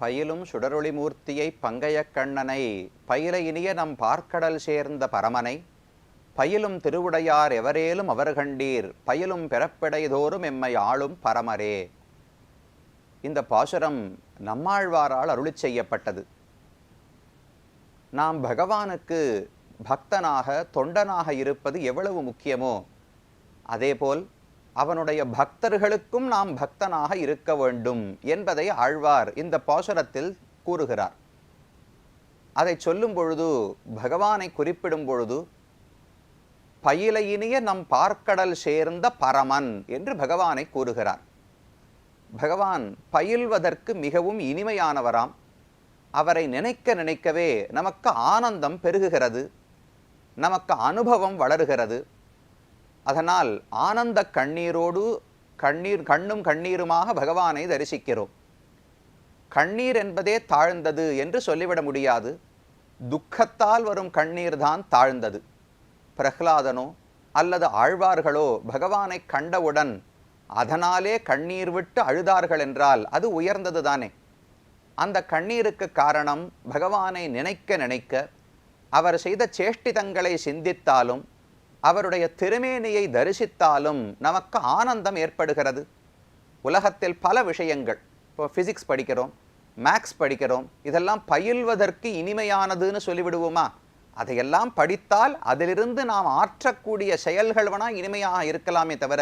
பயிலும் சுடரொளி மூர்த்தியை பங்கையக் கண்ணனை பயில இனிய நம் பார்க்கடல் சேர்ந்த பரமனை பயிலும் திருவுடையார் எவரேலும் அவர் கண்டீர் பயிலும் பிறப்பிடைதோறும் எம்மை ஆளும் பரமரே. இந்த பாசுரம் நம்மாழ்வாரால் அருளிச் செய்யப்பட்டது. நாம் பகவானுக்கு பக்தனாக தொண்டனாக இருப்பது எவ்வளவு முக்கியமோ அதேபோல் அவனுடைய பக்தர்களுக்கும் நாம் பக்தனாக இருக்க வேண்டும் என்பதை ஆழ்வார் இந்த பாசுரத்தில் கூறுகிறார். அதை சொல்லும் பொழுது, பகவானை குறிப்பிடும் பொழுது, பயில இனிய நம் பார்க்கடல் சேர்ந்த பரமன் என்று பகவானை கூறுகிறார். பகவான் பயில்வதற்கு மிகவும் இனிமையானவராம். அவரை நினைக்க நினைக்கவே நமக்கு ஆனந்தம் பெருகுகிறது, நமக்கு அனுபவம் வளருகிறது. அதனால் ஆனந்த கண்ணீரோடு கண்ணும் கண்ணீருமாக பகவானை தரிசிக்கிறோம். கண்ணீர் என்பதே தாழ்ந்தது என்று சொல்லிவிட முடியாது. துக்கத்தால் வரும் கண்ணீர் தான் தாழ்ந்தது. பிரஹ்லாதனோ அல்லது ஆழ்வார்களோ பகவானை கண்டவுடன் அதனாலே கண்ணீர் விட்டு அழுதார்கள் என்றால் அது உயர்ந்தது தானே. அந்த கண்ணீருக்கு காரணம் பகவானை நினைக்க நினைக்க அவர் செய்த சேஷ்டிதங்களை சிந்தித்தாலும் அவருடைய திருமேனியை தரிசித்தாலும் நமக்கு ஆனந்தம் ஏற்படுகிறது. உலகத்தில் பல விஷயங்கள், இப்போ ஃபிசிக்ஸ் படிக்கிறோம், மேக்ஸ் படிக்கிறோம், இதெல்லாம் பயில்வதற்கு இனிமையானதுன்னு சொல்லிவிடுவோமா? அதையெல்லாம் படித்தால் அதிலிருந்து நாம் ஆற்றக்கூடிய செயல்கள் வேணால் இனிமையாக இருக்கலாமே தவிர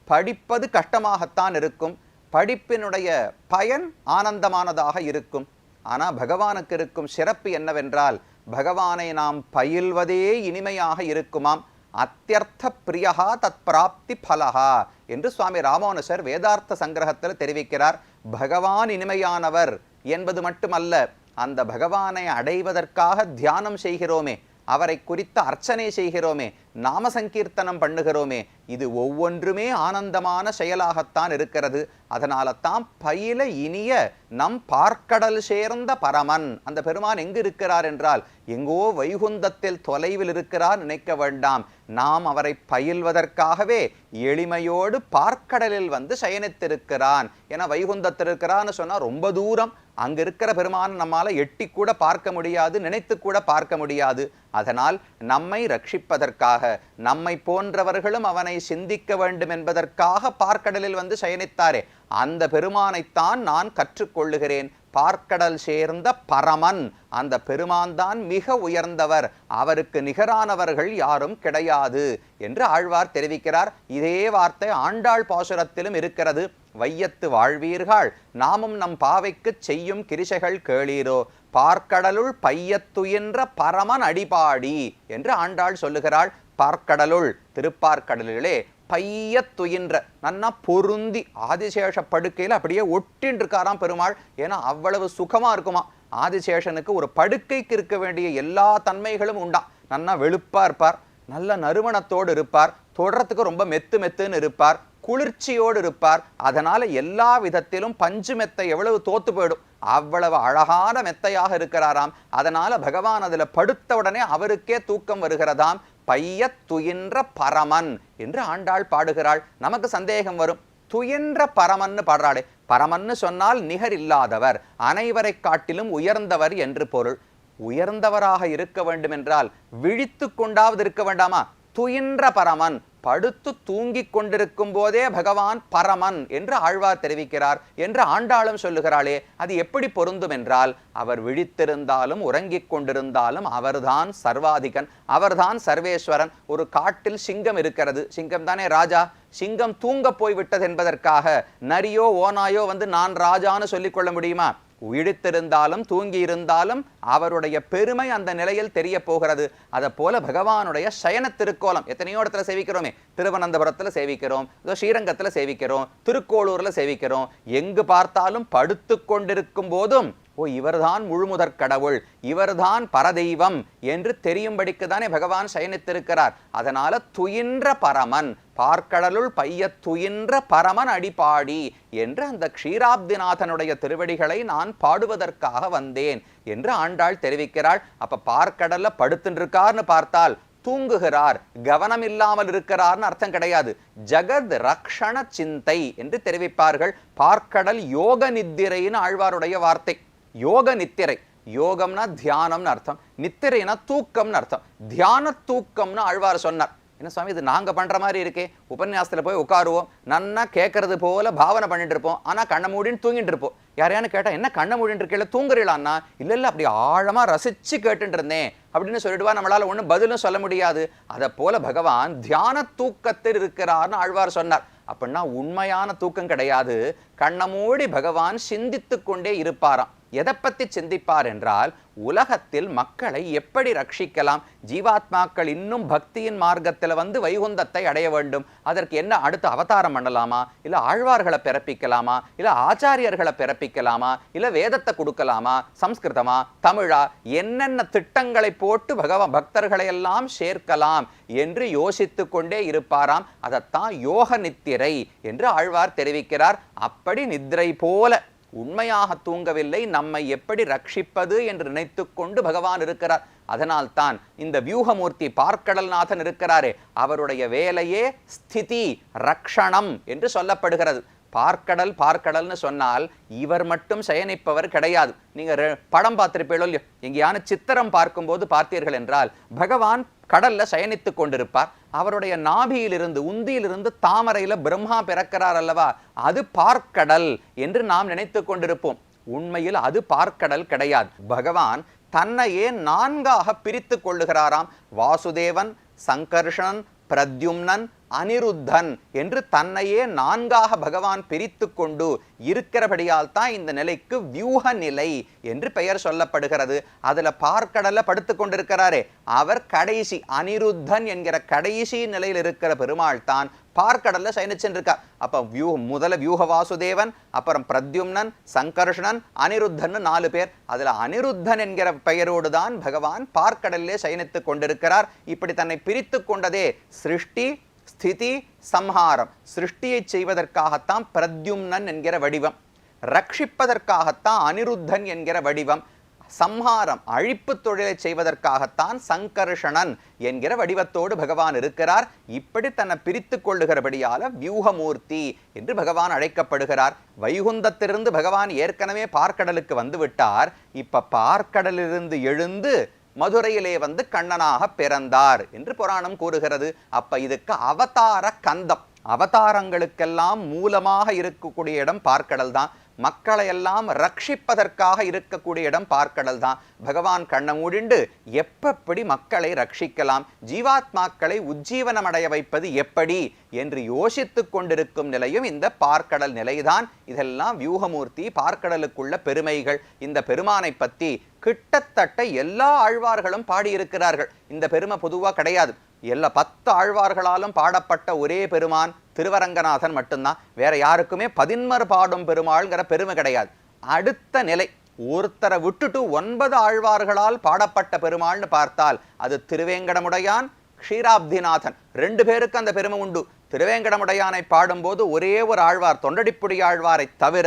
படிப்பது கஷ்டமாகத்தான் இருக்கும். படிப்பினுடைய பயன் ஆனந்தமானதாக இருக்கும். ஆனால் பகவானுக்கு இருக்கும் சிறப்பு என்னவென்றால், பகவானை நாம் பயில்வதே இனிமையாக இருக்குமாம். அத்தியர்த்த பிரியஹா தத் பிராப்தி பலஹா என்று சுவாமி ராமானுஜர் வேதார்த்த சங்கிரகத்தில் தெரிவிக்கிறார். பகவான் இனிமையானவர் என்பது மட்டுமல்ல, அந்த பகவானை அடைவதற்காக தியானம் செய்கிறோமே, அவரை குறித்த அர்ச்சனை செய்கிறோமே, நாம சங்கீர்த்தனம் பண்ணுகிறோமே, இது ஒவ்வொன்றுமே ஆனந்தமான செயலாகத்தான் இருக்கிறது. அதனால தான் பயில இனிய நம் பார்க்கடல் சேர்ந்த பரமன். அந்த பெருமான் எங்கு இருக்கிறார் என்றால் எங்கோ வைகுந்தத்தில் தொலைவில் இருக்கிறார் நினைக்க வேண்டாம். நாம் அவரை பயில்வதற்காகவே எளிமையோடு பார்க்கடலில் வந்து சயனித்திருக்கிறான். என வைகுந்தத்தில் இருக்கிறான்னு சொன்னால் ரொம்ப தூரம். அங்கு இருக்கிற பெருமான் நம்மால எட்டி கூட பார்க்க முடியாது, நினைத்து கூட பார்க்க முடியாது. அதனால் நம்மை ரட்சிப்பதற்காக, நம்மை போன்றவர்களும் அவனை சிந்திக்க வேண்டும் என்பதற்காக பார்க்கடலில் வந்து சயனித்தாரே, அந்த பெருமானைத்தான் நான் கற்றுக்கொள்ளுகிறேன். பார்க்கடல் சேர்ந்த பரமன், அந்த பெருமான் தான் மிக உயர்ந்தவர், அவருக்கு நிகரானவர்கள் யாரும் கிடையாது என்று ஆழ்வார் தெரிவிக்கிறார். இதே வார்த்தை ஆண்டாள் பாசுரத்திலும் இருக்கிறது. வையத்து வாழ்வீர்கள் நாமும் நம் பாவைக்கு செய்யும் கிரிசைகள் கேளீரோ, பார்க்கடலுள் பையத்துயின்ற பரமன் அடிபாடி என்று ஆண்டாள் சொல்லுகிறாள். பார்க்கடலுள், திருப்பார்க்கடலிலே பையத்துயின்ற நன்னா பொருந்தி ஆதிசேஷ படுக்கையில் அப்படியே ஒட்டின்னு இருக்காராம் பெருமாள். ஏன்னா அவ்வளவு சுகமா இருக்குமா. ஆதிசேஷனுக்கு ஒரு படுக்கைக்கு இருக்க வேண்டிய எல்லா தன்மைகளும் உண்டா. நன்னா வெளுப்பா இருப்பார், நல்ல நறுமணத்தோடு இருப்பார், தொடரத்துக்கு ரொம்ப மெத்து மெத்துன்னு இருப்பார், குளிர்ச்சியோடு இருப்பார். அதனால எல்லா விதத்திலும் பஞ்சு மெத்தை எவ்வளவு தோத்து போயிடும், அவ்வளவு அழகான மெத்தையாக இருக்கிறாராம். அதனால பகவான் அதுல படுத்த உடனே அவருக்கே தூக்கம் வருகிறதாம். பைய துயின்ற பரமன் என்று ஆண்டாள் பாடுகிறாள். நமக்கு சந்தேகம் வரும், துயின்ற பரமன்னு பாடுறாளே, பரமன்னு சொன்னால் நிகர் இல்லாதவர், அனைவரை காட்டிலும் உயர்ந்தவர் என்று பொருள். உயர்ந்தவராக இருக்க வேண்டும் என்றால் விழித்து கொண்டாவது இருக்க வேண்டாமா? துயின்ற பரமன், படுத்து தூங்கிக் கொண்டிருக்கும் போதே பகவான் பரமன் என்று ஆழ்வார் தெரிவிக்கிறார் என்று ஆண்டாளும் சொல்லுகிறாளே, அது எப்படி பொருந்தும் என்றால், அவர் விழித்திருந்தாலும் உறங்கிக் கொண்டிருந்தாலும் அவர்தான் சர்வாதிகன், அவர்தான் சர்வேஸ்வரன். ஒரு காட்டில் சிங்கம் இருக்கிறது, சிங்கம் தானே ராஜா. சிங்கம் தூங்க போய்விட்டது என்பதற்காக நரியோ ஓனாயோ வந்து நான் ராஜான்னு சொல்லிக்கொள்ள முடியுமா? விழித்திருந்தாலும் தூங்கி இருந்தாலும் அவருடைய பெருமை அந்த நிலையில் தெரிய போகிறது. அதை போல பகவானுடைய சயன திருக்கோலம் எத்தனையோ இடத்துல சேவிக்கிறோமே. திருவனந்தபுரத்துல சேவிக்கிறோம், ஸ்ரீரங்கத்துல சேவிக்கிறோம், திருக்கோளூர்ல சேவிக்கிறோம். எங்கு பார்த்தாலும் படுத்து கொண்டிருக்கும் போதும் ஓ இவர்தான் முழுமுதற் கடவுள், இவர்தான் பரதெய்வம் என்று தெரியும்படிக்கு தானே பகவான் சயனித்திருக்கிறார். அதனால துயின்ற பரமன், பார்க்கடலுள் பைய துயின்ற பரமன் அடிபாடி என்று அந்த க்ஷீராப்திநாதனுடைய திருவடிகளை நான் பாடுவதற்காக வந்தேன் என்று ஆண்டாள் தெரிவிக்கிறாள். அப்ப பார்க்கடல்ல படுத்துட்டு இருக்கார்னு பார்த்தால் தூங்குகிறார், கவனம் இல்லாமல் இருக்கிறார்னு அர்த்தம் கிடையாது. ஜகத் ரக்ஷண சிந்தை என்று தெரிவிப்பார்கள். பார்க்கடல் யோக நித்திரைன்னு ஆழ்வாருடைய வார்த்தை. யோக நித்திரை. யோகம்னா தியானம்னு அர்த்தம், நித்திரைனா தூக்கம்னு அர்த்தம். தியான தூக்கம்னு ஆழ்வார் சொன்னார். என்ன சுவாமி இது நாங்க பண்ற மாதிரி இருக்கே, உபன்யாசத்துல போய் உட்காருவோம், நன்னா கேட்கறது போல பாவனை பண்ணிட்டு இருப்போம், ஆனா கண்ண மூடின்னு தூங்கிட்டு இருப்போம். யாரையானு கேட்டா என்ன கண்ண மூடின்னு இருக்கல தூங்குறீங்களான்னா, இல்ல இல்ல அப்படி ஆழமா ரசிச்சு கேட்டுட்டு இருந்தேன் அப்படின்னு சொல்லிடுவா. நம்மளால ஒண்ணும் பதிலும் சொல்ல முடியாது. அதை போல பகவான் தியான தூக்கத்தில் இருக்கிறார்னு ஆழ்வார் சொன்னார். அப்படின்னா உண்மையான தூக்கம் கிடையாது. கண்ண மூடி பகவான் சிந்தித்து கொண்டே இருப்பாராம். எதை பத்தி சிந்திப்பார் என்றால், உலகத்தில் மக்களை எப்படி ரட்சிக்கலாம், ஜீவாத்மாக்கள் இன்னும் பக்தியின் மார்க்கத்தில் வந்து வைகுந்தத்தை அடைய வேண்டும், அதற்கு என்ன அடுத்த அவதாரம் பண்ணலாமா, இல்ல ஆழ்வார்களை பிறப்பிக்கலாமா, இல்ல ஆச்சாரியர்களை பிறப்பிக்கலாமா, இல்ல வேதத்தை கொடுக்கலாமா, சம்ஸ்கிருதமா தமிழா, என்னென்ன திட்டங்களை போட்டு பக்தர்களை எல்லாம் சேர்க்கலாம் என்று யோசித்து கொண்டே இருப்பாராம். அதைத்தான் யோக நித்திரை என்று ஆழ்வார் தெரிவிக்கிறார். அப்படி நித்திரை போல உண்மையாக தூங்கவில்லை, நம்மை எப்படி ரட்சிப்பது என்று நினைத்து கொண்டு பகவான் இருக்கிறார். அதனால் தான் இந்த வியூகமூர்த்தி பார்க்கடல்நாதன் இருக்கிறாரே, அவருடைய வேலையே ஸ்திதி ரக்ஷணம் என்று சொல்லப்படுகிறது. பார்க்கடல் பார்க்கடல்னு சொன்னால் இவர் மட்டும் சயனிப்பவர் கிடையாது. நீங்க படம் பார்த்திருப்பீங்களோ இல்லையோ, எங்கேயான சித்திரம் பார்க்கும்போது பார்த்தீர்கள் என்றால் பகவான் கடல்ல சயனித்துக் கொண்டிருப்பார். அவருடைய நாபியிலிருந்து உந்தியிலிருந்து தாமரையில பிரம்மா பிறக்கிறார் அல்லவா, அது பார்க்கடல் என்று நாம் நினைத்து கொண்டிருப்போம். உண்மையில் அது பார்க்கடல் கிடையாது. பகவான் தன்னையே நான்காக பிரித்து கொள்ளுகிறாராம். வாசுதேவன், சங்கர்ஷணன், பிரத்யும்னன், அனிருத்தன் என்று தன்னையே நான்காக பகவான் பிரித்து கொண்டு இருக்கிறபடியால் தான் இந்த நிலைக்கு வியூக நிலை என்று பெயர் சொல்லப்படுகிறது. அதுல பார்க்கடல்ல படுத்து கொண்டிருக்கிறாரே அவர் கடைசி அனிருத்தன் என்கிற கடைசி நிலையில் இருக்கிற பெருமாள் தான் பார்க்கடல்ல சயனிச்சிருக்கார். அப்ப முதல்ல வியூக வாசுதேவன், அப்புறம் பிரத்யும்னன், சங்கர்ஷணன், அனிருத்தன் 4 பேர். அதுல அனிருத்தன் என்கிற பெயரோடு தான் பகவான் பார்க்கடல்லே சயனித்துக் கொண்டிருக்கிறார். இப்படி தன்னை பிரித்து கொண்டதே சிருஷ்டி ஸ்திதி சம்ஹாரம். சிருஷ்டியை செய்வதற்காகத்தான் பிரத்யும்னன் என்கிற வடிவம், ரட்சிப்பதற்காகத்தான் அனிருத்தன் என்கிற வடிவம், சம்ஹாரம் அழிப்பு தொழிலை செய்வதற்காகத்தான் சங்கர்ஷணன் என்கிற வடிவத்தோடு பகவான் இருக்கிறார். இப்படி தன்னை பிரித்து கொள்ளுகிறபடியால வியூகமூர்த்தி என்று பகவான் அழைக்கப்படுகிறார். வைகுந்தத்திலிருந்து பகவான் ஏற்கனவே பார்க்கடலுக்கு வந்து விட்டார். இப்ப பார்க்கடலிலிருந்து எழுந்து மதுரையிலே வந்து கண்ணனாக பிறந்தார் என்று புராணம் கூறுகிறது. அப்ப இதுக்கு அவதார கந்தம், அவதாரங்களுக்கெல்லாம் மூலமாக இருக்கக்கூடிய இடம் பார்க்கடல் தான். மக்களை எல்லாம் ரட்சிப்பதற்காக இருக்கக்கூடிய இடம் பார்க்கடல் தான். பகவான் கண்ண மூடிண்டு எப்படி மக்களை ரட்சிக்கலாம், ஜீவாத்மாக்களை உஜ்ஜீவனம் அடைய வைப்பது எப்படி என்று யோசித்து கொண்டிருக்கும் நிலையும் இந்த பார்க்கடல் நிலைதான். இதெல்லாம் வியூகமூர்த்தி பார்க்கடலுக்குள்ள பெருமைகள். இந்த பெருமானை பத்தி கிட்டத்தட்ட எல்லா ஆழ்வார்களும் பாடியிருக்கிறார்கள். இந்த பெருமை பொதுவா கிடையாது. எல்லா 10 ஆழ்வார்களாலும் பாடப்பட்ட ஒரே பெருமான் திருவரங்கநாதன் மட்டும்தான். வேற யாருக்குமே 11 பாடும் பெருமாள்ங்கிற பெருமை கிடையாது. அடுத்த நிலை ஒருத்தரை விட்டுட்டு 9 ஆழ்வார்களால் பாடப்பட்ட பெருமாள்னு பார்த்தால் அது திருவேங்கடமுடையான், க்ஷீராப்திநாதன் 2 பேருக்கு அந்த பெருமை உண்டு. திருவேங்கடமுடையானை பாடும்போது ஒரே ஒரு ஆழ்வார், தொண்டடிப்புடி ஆழ்வாரை தவிர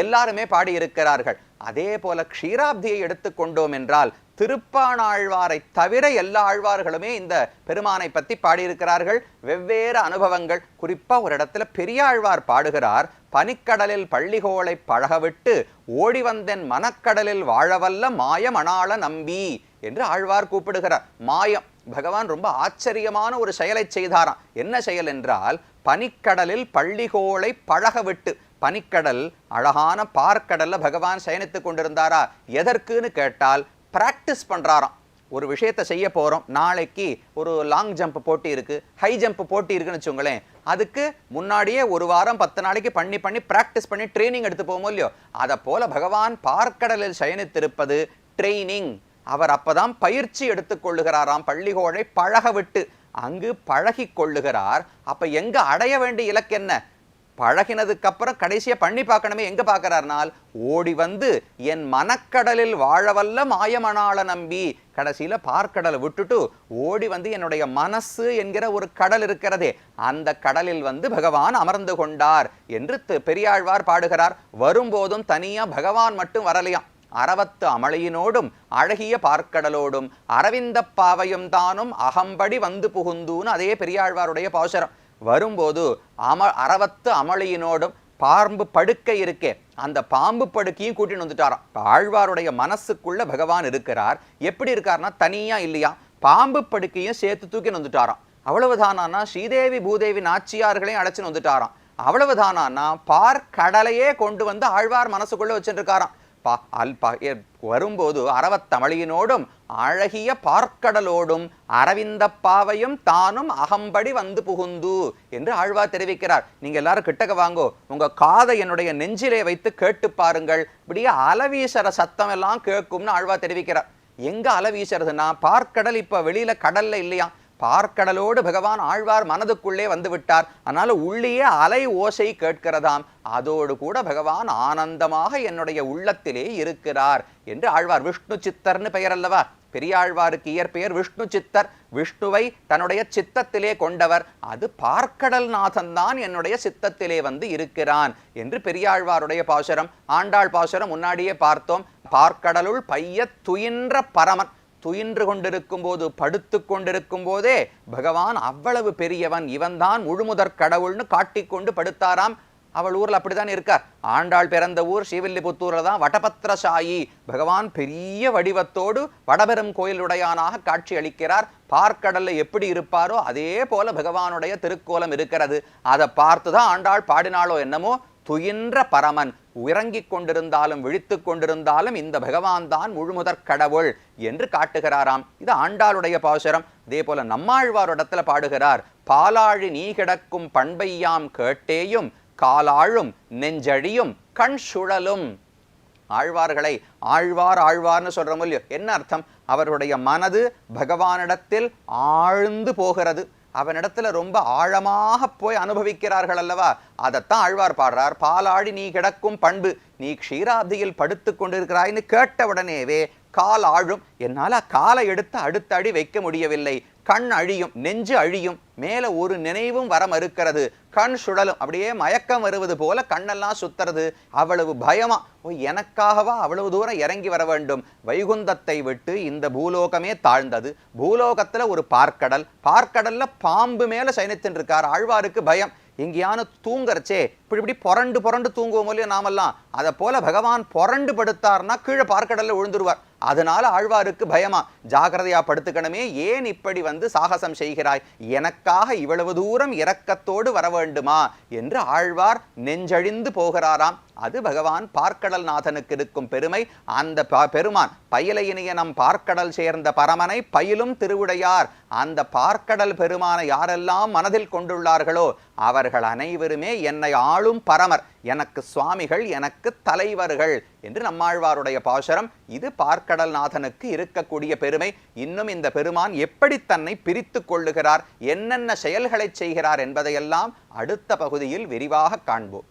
எல்லாருமே பாடியிருக்கிறார்கள். அதே போல க்ஷீராப்தியை எடுத்துக்கொண்டோம் என்றால் திருப்பாணாழ்வாரை தவிர எல்லா ஆழ்வார்களுமே இந்த பெருமானை பத்தி பாடியிருக்கிறார்கள். வெவ்வேறு அனுபவங்கள். குறிப்பா ஒரு இடத்துல பெரியாழ்வார் பாடுகிறார், பனிக்கடலில் பள்ளிகோளை பழகவிட்டு ஓடி வந்தேன் மனக்கடலில் வாழவல்ல மாயமணாள நம்பி என்று ஆழ்வார் கூப்பிடுகிறார். மாயம், பகவான் ரொம்ப ஆச்சரியமான ஒரு செயலை செய்தாராம். என்ன செயல் என்றால், பனிக்கடலில் பள்ளிகோளை பழகவிட்டு, பனிக்கடல் அழகான பார்க்கடல்ல பகவான் சயனித்துக் கொண்டிருந்தாரா? எதற்குன்னு கேட்டால் பிராக்டிஸ் பண்றாராம். ஒரு விஷயத்தை செய்ய போறோம், நாளைக்கு ஒரு லாங் ஜம்ப் போட்டி இருக்கு, ஹை ஜம்ப் போட்டி இருக்குன்னு வச்சுங்களேன், அதுக்கு முன்னாடியே ஒரு வாரம் 10 நாளைக்கு பண்ணி பிராக்டிஸ் பண்ணி ட்ரைனிங் எடுத்து போவோம் இல்லையோ, அதை போல பகவான் பார்க்கடலில் சயனித்திருப்பது ட்ரைனிங். அவர் அப்பதான் பயிற்சி எடுத்துக் கொள்ளுகிறாராம். பள்ளிகோளை பழக விட்டு அங்கு பழகி கொள்ளுகிறார். அப்ப எங்க அடைய வேண்டிய இலக்கு என்ன? பழகினதுக்கு அப்புறம் கடைசியா பண்ணி பார்க்கணுமே. எங்க பார்க்கிறார்னால், ஓடி வந்து என் மனக்கடலில் வாழவல்ல மாயமணாள நம்பி, கடைசியில பார்க்கடலை விட்டுட்டு ஓடி வந்து என்னுடைய மனசு என்கிற ஒரு கடல் இருக்கிறதே, அந்த கடலில் வந்து பகவான் அமர்ந்து கொண்டார் என்று பெரியாழ்வார் பாடுகிறார். வரும்போதும் தனியா பகவான் மட்டும் வரலையாம். 60 அமளையினோடும் அழகிய பார்க்கடலோடும் அரவிந்த பாவையும் தானும் அகம்படி வந்து புகுந்தூன்னு அதே பெரியாழ்வாருடைய பாசுரம். வரும்போது 60 அமளியினோடும் பாம்பு படுக்கை இருக்கே, அந்த பாம்பு படுக்கையும் கூட்டின்னு வந்துட்டாராம். ஆழ்வாருடைய மனசுக்குள்ள பகவான் இருக்கிறார். எப்படி இருக்காருன்னா தனியா இல்லையா, பாம்பு படுக்கையும் சேர்த்து தூக்கின்னு வந்துட்டாராம். அவ்வளவுதானா, ஸ்ரீதேவி பூதேவி நாச்சியார்களையும் அழைச்சின்னு வந்துட்டாராம். அவ்வளவுதானா, பார்க்கடலையே கொண்டு வந்து ஆழ்வார் மனசுக்குள்ள வச்சுட்டு இருக்காராம். வரும்போது அரவத்தமிழினோடும் அழகிய பார்க்கடலோடும் அரவிந்த பாவையும் தானும் அகம்படி வந்து புகுந்து என்று ஆழ்வார் தெரிவிக்கிறார். நீங்க எல்லாரும் கிட்டக்க வாங்கோ, உங்க காதை என்னுடைய நெஞ்சிலே வைத்து கேட்டு பாருங்கள், இப்படியே அலவீசர சத்தம் எல்லாம் கேட்கும்னு ஆழ்வார் தெரிவிக்கிறார். எங்க அலவீசறதுன்னா, பார்க்கடல் இப்ப வெளியில கடல்ல இல்லையா, பார்க்கடலோடு பகவான் ஆழ்வார் மனதுக்குள்ளே வந்து விட்டார். அதனால உள்ளே அலை ஓசை கேட்கிறதாம். அதோடு கூட பகவான் ஆனந்தமாக என்னுடைய உள்ளத்திலே இருக்கிறார் என்று ஆழ்வார். விஷ்ணு சித்தர்னு பெயர் அல்லவா, பெரியாழ்வாருக்கு இயற்பெயர் விஷ்ணு சித்தர். விஷ்ணுவை தன்னுடைய சித்தத்திலே கொண்டவர். அது பார்க்கடல் நாதன் தான் என்னுடைய சித்தத்திலே வந்து இருக்கிறான் என்று பெரியாழ்வாருடைய பாசுரம். ஆண்டாள் பாசுரம் முன்னாடியே பார்த்தோம். பார்க்கடலுள் பைய துயின்ற பரமன், துயின்று கொண்டிருக்கும் போது, படுத்து கொண்டிருக்கும் போதே பகவான் அவ்வளவு பெரியவன், இவன்தான் முழுமுதற் கடவுள்னு காட்டிக்கொண்டு படுத்தாராம். அவள் ஊர்ல அப்படித்தான் இருக்கார். ஆண்டாள் பிறந்த ஊர் ஸ்ரீவில்லிபுத்தூர்ல தான். வடபத்திரசாயி பகவான் பெரிய வடிவத்தோடு வடபெரும் கோயிலுடையானாக காட்சி அளிக்கிறார். பார்க்கடல்ல எப்படி இருப்பாரோ அதே போல பகவானுடைய திருக்கோலம் இருக்கிறது. அதை பார்த்துதான் ஆண்டாள் பாடினாளோ என்னமோ, துயின்ற பரமன், உறங்கிக் கொண்டிருந்தாலும் விழித்து கொண்டிருந்தாலும் இந்த பகவான் தான் முழுமுதற் கடவுள் என்று காட்டுகிறாராம். இது ஆண்டாளுடைய பாசுரம். அதே போல நம்மாழ்வாரிடத்துல பாடுகிறார். பாலாழி நீ கிடக்கும் பண்பையாம் கேட்டேயும் காலாழும் நெஞ்சழியும் கண் சுழலும். ஆழ்வார்களை ஆழ்வார் ஆழ்வார்னு சொல்றோம் இல்லையோ, என்ன அர்த்தம்? அவருடைய மனது பகவானிடத்தில் ஆழ்ந்து போகிறது. அவனிடத்துல ரொம்ப ஆழமாக போய் அனுபவிக்கிறார்கள் அல்லவா, அதைத்தான் ஆழ்வார் பாடுறார். பாலாழி நீ கிடக்கும் பண்பு, நீ க்ஷீராப்தியில் படுத்து கொண்டிருக்கிறாய்னு கேட்ட உடனேவே கால் ஆழும், என்னால காலை எடுத்து அடுத்த அடி வைக்க முடியவில்லை, கண் அழியும், நெஞ்சு அழியும், மேல ஒரு நினைவும் வர மறுக்கிறது, கண் சுழலும், அப்படியே மயக்கம் வருவது போல கண்ணெல்லாம் சுத்துறது. அவ்வளவு பயமா, ஓ எனக்காகவா அவ்வளவு தூரம் இறங்கி வர வேண்டும்? வைகுந்தத்தை விட்டு இந்த பூலோகமே தாழ்ந்தது. பூலோகத்துல ஒரு பார்க்கடல், பார்க்கடல்ல பாம்பு மேல சயனித்துட்டு இருக்கார். ஆழ்வாருக்கு பயம். எங்கேயான தூங்கறச்சே இப்படி புரண்டு புரண்டு தூங்குவோம் இல்லையா நாமெல்லாம், அதை போல பகவான் புரண்டு படுத்தார்னா கீழே பார்க்கடல்ல விழுந்துருவார். அதனால ஆழ்வாருக்கு பயமா, ஜாகிரதையா படுத்துக்கணுமே, ஏன் இப்படி வந்து சாகசம் செய்கிறாய், எனக்காக இவ்வளவு தூரம் இரக்கத்தோடு வர வேண்டுமா என்று ஆழ்வார் நெஞ்சழிந்து போகிறாராம். அது பகவான் பார்க்கடல் நாதனுக்கு இருக்கும் பெருமை. அந்த பெருமான் பயிலையினிய நம் பார்க்கடல் சேர்ந்த பரமனை பயிலும் திருவுடையார். அந்த பார்க்கடல் பெருமானை யாரெல்லாம் மனதில் கொண்டுள்ளார்களோ அவர்கள் அனைவருமே என்னை ஆளும் பரமர், எனக்கு சுவாமிகள், எனக்கு தலைவர்கள் என்று நம்மாழ்வாருடைய பாசுரம். இது பார்க்கடல் நாதனுக்கு இருக்கக்கூடிய பெருமை. இன்னும் இந்த பெருமான் எப்படி தன்னை பிரித்து கொள்ளுகிறார், என்னென்ன செயல்களை செய்கிறார் என்பதையெல்லாம் அடுத்த பகுதியில் விரிவாக காண்போம்.